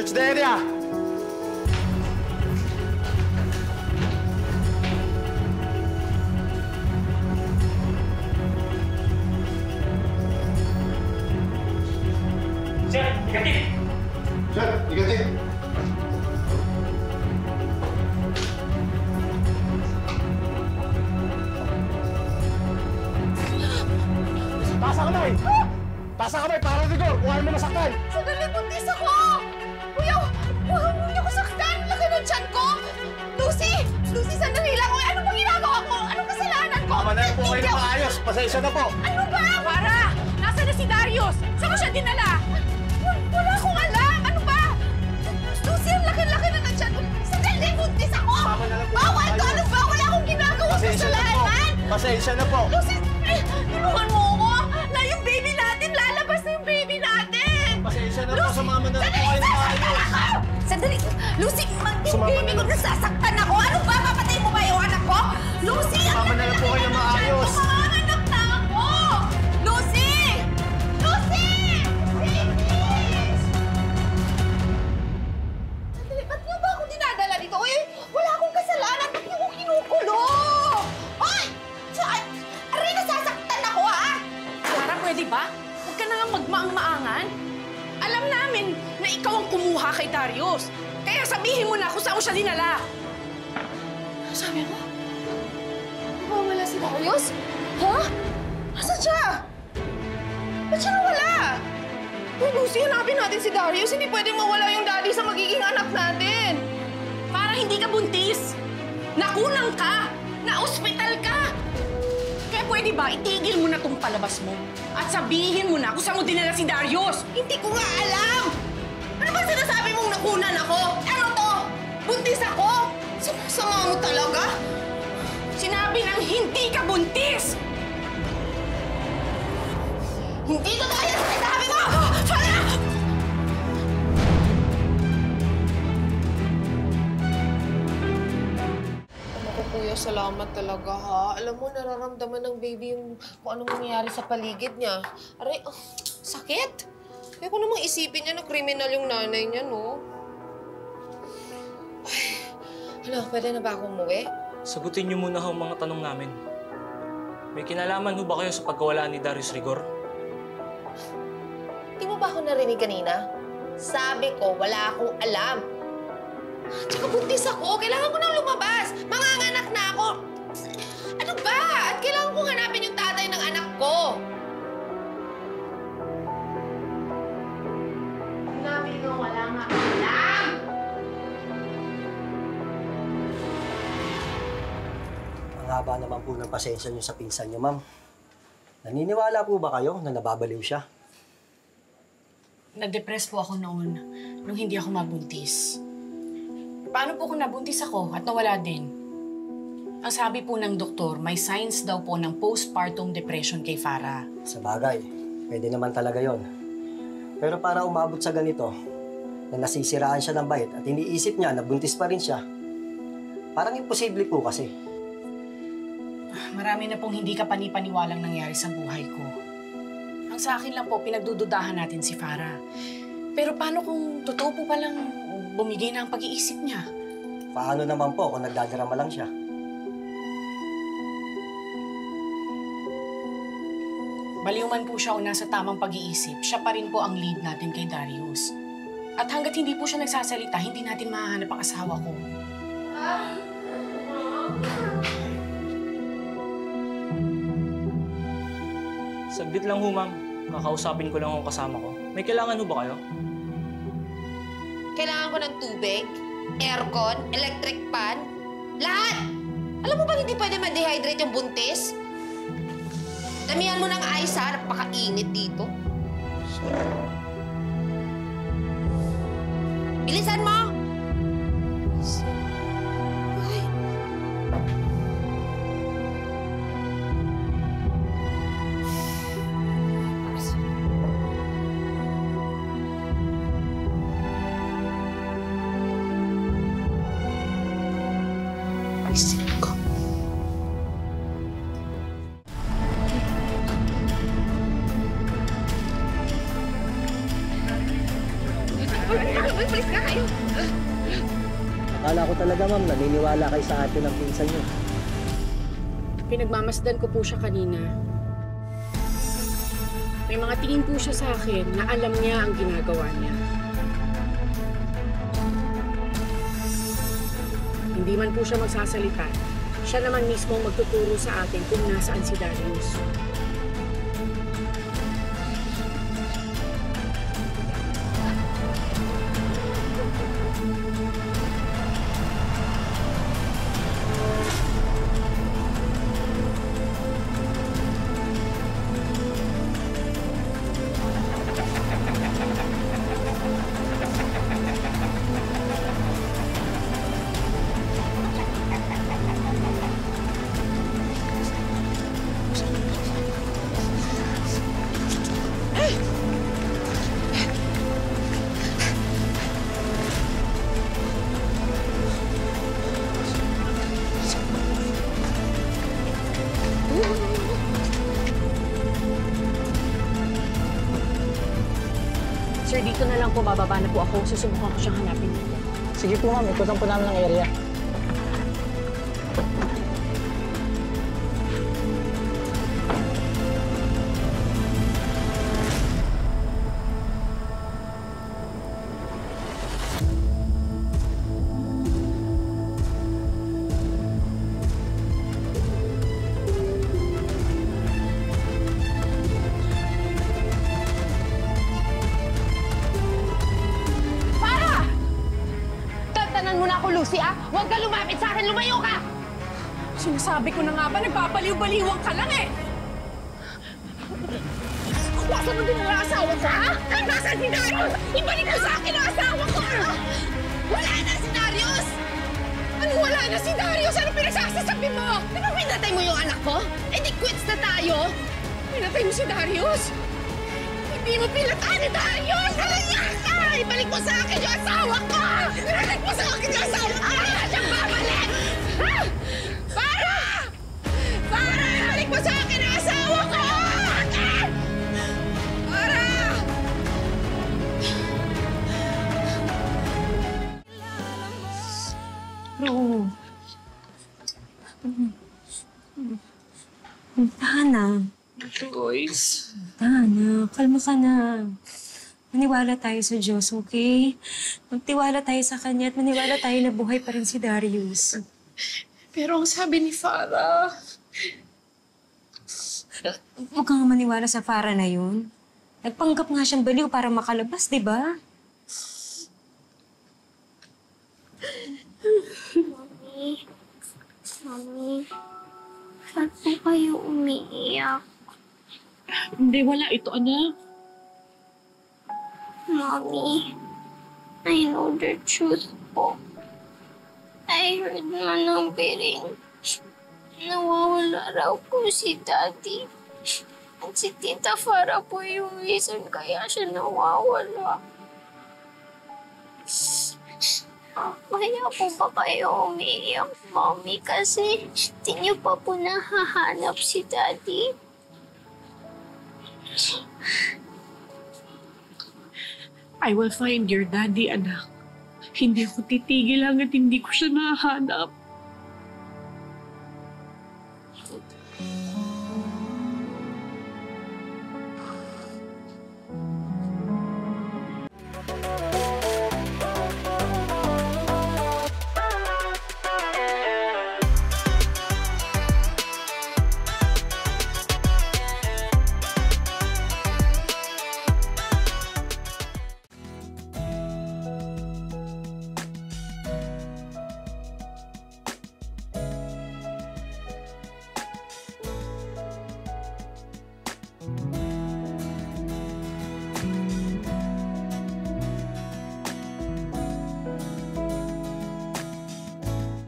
Search the area! Sir, negative! Sir, negative! Taas ang kamay! Taas ang kamay para rigor! Kuhain mo masaktan! Sandali, buntis ako! Kuya, huwag niyo ko saktan! Laki ng tiyan ko! Lucy! Lucy, sandali lang! Uy, ano ba ginagawa ko? Anong kasalanan ko? Tama na po kayo na maayos! Pasensya na po! Ano ba? Para! Nasaan na si Darius? Saan mo siya dinala? Wala akong alam! Ano ba? Lucy, ang laki-laki na ng tiyan ko! Sandali, buntis ako! Tama na lang po. Bawal to! Ano ba? Wala akong ginagawa sa Pasensya na po! kasalanan! Pasensya na po! Lucy, tulungan mo ako! Na yung baby natin! Lalabas na yung baby natin! Pasensya na po! Sumama na lang po kayo na maayos! Sandali! Lucy, yung Sumama baby na ko lang. nasasaktan ako! Ano ba? Papatay mo ba yung anak ko? Lucy, ang Sumama na lang po kayo na maayos! Manganak na ako! Lucy! Lucy! Please! Sandali, ba't niyo ba ako dinadala dito? Uy, wala akong kasalanan! Ba't niyo ako kinukulong? Hoy! Aray, nasasaktan ako, ha? Para, pwede ba? Huwag ka na nga magmaang-maangan. Alam namin na ikaw ang kumuha kay Darius. Kaya sabihin mo na kung saan mo siya dinala. Sabi mo? Wala si Darius? Ha? Nasaan siya? Ba't siya nawala? Uy, Lucy, hanapin natin si Darius. Hindi pwedeng mawala yung daddy sa magiging anak natin. Para hindi ka buntis. Nakulang ka. Na-ospital ka. Kaya pwede ba itigil mo na tong palabas mo? At sabihin mo na kung saan mo dinala si Darius. Hindi ko nga alam! Ano ba sinasabi mong nakunan ako? Ano to? Buntis ako? Sama mo talaga? Sinabi ng hindi ka buntis! Hindi totoo yan! Sinasabi mo! Fala! Ako, kuya, salamat talaga, ha? Alam mo, nararamdaman ng baby yung kung anong nangyayari sa paligid niya. Aray, sakit! Kaya ko namang isipin niya na kriminal yung nanay niya, no? Ay, ano, pwede na ba akong umuwi? Sagutin niyo muna ang mga tanong namin. May kinalaman ho ba kayo sa pagkawala ni Darius Rigor? Di mo ba ako narinig kanina? Sabi ko, wala akong alam. Tsaka buntis ako. Kailangan ko nang lumabas. Manganganak na ako. Ano ba? At kailangan kong hanapin yung tatay ng anak ko. Sinabi ko, wala nga alam. Ang haba naman po ng pasensya niyo sa pinsan niyo, ma'am. Naniniwala po ba kayo na nababaliw siya? Nag-depress po ako noon nung hindi ako mabuntis. Paano po kung nabuntis ako at nawala din? Ang sabi po ng doktor, may signs daw po ng postpartum depression kay Farah. Sa bagay, pwede naman talaga yon. Pero para umabot sa ganito, na nasisiraan siya ng bait at iniisip niya na buntis pa rin siya, parang imposible po kasi. Marami na pong hindi ka panipaniwalang nangyari sa buhay ko. Ang sa akin lang po, pinagdududahan natin si Farah. Pero paano kung totoo po palang bumigay na ang pag-iisip niya? Paano naman po kung nagdadrama lang siya? Baliw man po siya o nasa tamang pag-iisip, siya pa rin po ang lead natin kay Darius. At hanggat hindi po siya nagsasalita, hindi natin mahahanap ang asawa ko. Saglit lang ho, ma'am. Kakausapin ko lang ang kasama ko. May kailangan ho ba kayo? Kailangan ko ng tubig, aircon, electric fan, lahat! Alam mo ba hindi pwede ma-dehydrate yung buntis? Damihan mo ng ice, ha? Napakainit dito. Bilisan mo! Ay. Isip ko. Umalis ka kayo! Akala ko talaga, ma'am, naniniwala kayo sa atin ng pinsan niyo. Pinagmamasdan ko po siya kanina. May mga tingin po siya sa akin na alam niya ang ginagawa niya. Hindi man po siya magsasalita. Siya naman mismo ang magtuturo sa atin kung nasaan si Darius. Sir, dito na lang po, bababa na po ako. Susubukan ko siyang hanapin dito. Sige po ma'am, ikutan po namin ang area. Lucy, ah! Huwag ka lumapit sa akin! Lumayo ka! Sinasabi ko na nga ba, nagpapaliw-baliwang ka lang eh! Nasaan mo din ang asawa ko, ha? Nasaan si Darius? Ibalik mo sa akin ang asawa ko! Wala na si Darius! Ano wala na si Darius? Ano pinagsasasabi mo? Di ba pinatay mo yung anak ko? Eh di quits na tayo! Pinatay mo si Darius? Hindi mo pinatay ni Darius! Alanyan ka! Ibalik mo sa akin yung asawa ko! Ibalik mo sa akin yung asawa ko! Wala siyang babalik! Ha? Para! Para! Ibalik mo sa akin ang asawa ko! Akin! Para! Bro. Tana. Joyce. Tana, kalma ka na. Maniwala tayo sa Diyos, okay? Magtiwala tayo sa Kanya at maniwala tayo na buhay pa rin si Darius. Pero ang sabi ni Farah... Huwag kang maniwala sa Farah na yun. Nagpanggap nga siyang baliw para makalabas, di ba? Mami, ba't po kayo umiiyak? Hindi, wala. Ito, anak. Mommy, I know the truth po. I heard man ng biring. Nawawala raw po si Daddy. At si Tita Farah po yung reason kaya siya nawawala. Kaya po ba kayo umiiyak, Mommy? Kasi di niyo pa po nahahanap si Daddy. I will find your daddy, anak. Hindi ako titigil hanggat hindi ko siya nahanap.